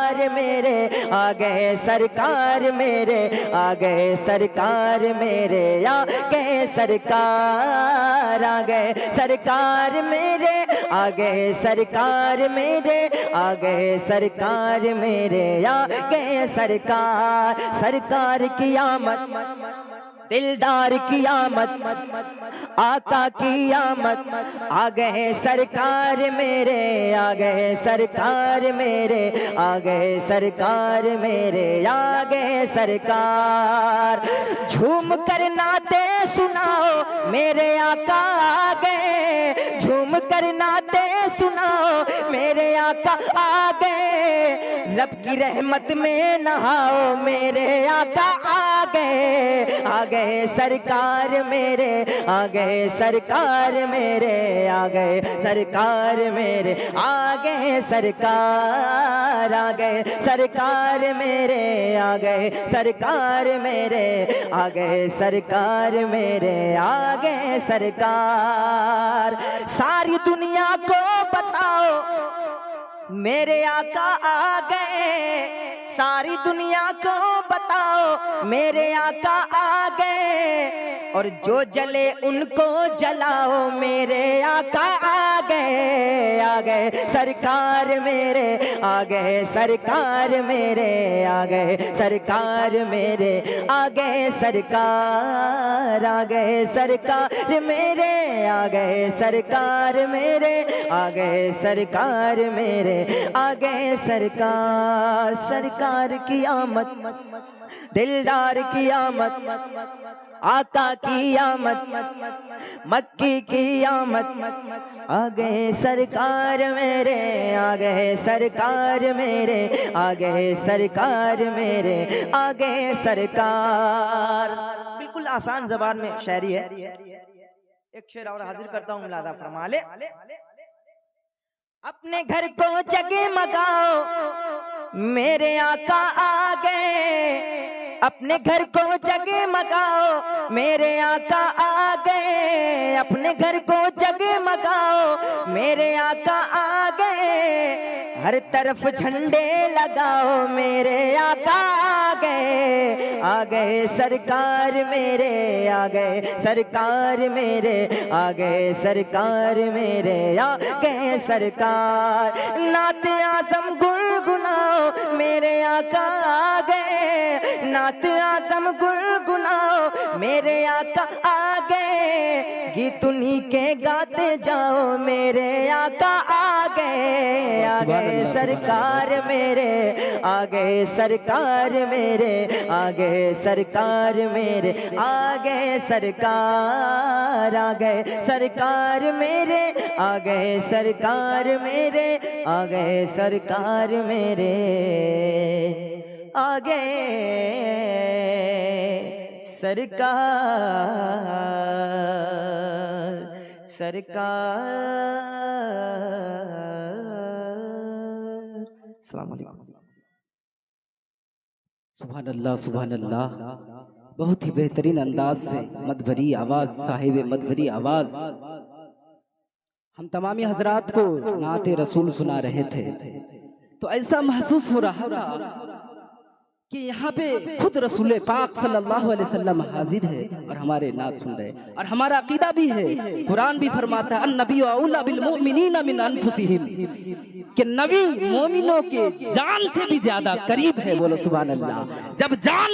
سرکار میرے آ گئے سرکار میرے آ گئے سرکار میرے آ گئے سرکار آ گئے سرکار میرے آ گئے سرکار میرے آ گئے سرکار میرے آ گئے سرکار سرکار کی آمد دلدار کی آمد آقا کی آمد آ گئے سرکار میرے آ گئے سرکار میرے آ گئے سرکار میرے آ گئے سرکار جھوم کر نعتیں سناؤ میرے آقا آ گئے جھوم کر نعتیں سناؤ میرے آقا آ گئے رب کی رحمت میں نہاؤ میرے آقا آ گئے سرکار میرے آ گئے سرکار میرے آ گئے سرکار میرے آ گئے سرکار آ گئے سرکار میرے آ گئے سرکار میرے آ گئے سرکار میرے آ گئے سرکار ساری دنیا کو بتاؤ میرے آقا آ گئے ساری دنیا کو بتاؤ میرے آقا آ گئے اور جو جلے ان کو جلاؤ میرے آقا آ گئے سرکار میرے آ گئے سرکار میرے آ گئے سرکار میرے آ گئے سرکار آ گئے سرکار میرے آ گئے سرکار میرے آ گئے سرکار میرے آ گئے سرکار سرکار کی آمد دلدار کی آمد آقا کی آمد مکی کی آمد آ گئے سرکار میرے آ گئے سرکار میرے آ گئے سرکار میرے آ گئے سرکار بالکل آسان زبان میں شاعری ہے ایک شعر اور حاضر کرتا ہوں ملاحظہ فرما لے اپنے گھر کو جگمگاؤ میرے آقا آ گئے اپنے گھر کو جگمگاؤ میرے آقا آ گئے اپنے گھر کو جگمگاؤ میرے آقا آ گئے ہر طرف جھنڈے لگاؤ میرے آقا آ گئے سرکار میرے آ گئے سرکار میرے آ گئے سرکار میرے آ گئے سرکار نعت اعظم گنگناؤ میرے آقا آ گئے نعت اعظم گنگناؤ میرے آقا آ گئے گیت انہی کے گاتے جاؤ میرے آقا آ گئے سرکار میرے آ گئے سرکار میرے آ گئے سرکار میرے آ گئے سرکار آ گئے سرکار میرے آ گئے سرکار میرے آ گئے سرکار میرے آ گئے سرکار السلام علیکم سبحان اللہ سبحان اللہ بہت ہی بہترین انداز سے مدبری آواز صاحب مدبری آواز ہم تمامی حضرات کو نعت رسول سنا رہے تھے تو ایسا محسوس ہو رہا تھا کہ یہاں پہ خود رسول پاک صلی اللہ علیہ وسلم حاضر ہے اور ہمارے نعت سن رہے اور ہمارا عقیدہ بھی ہے قرآن بھی فرماتا ہے النبی اولی بالمؤمنین من انفسہم کہ نبی مومنوں کے جان سے بھی زیادہ قریب ہے بولو سبحان اللہ جب جان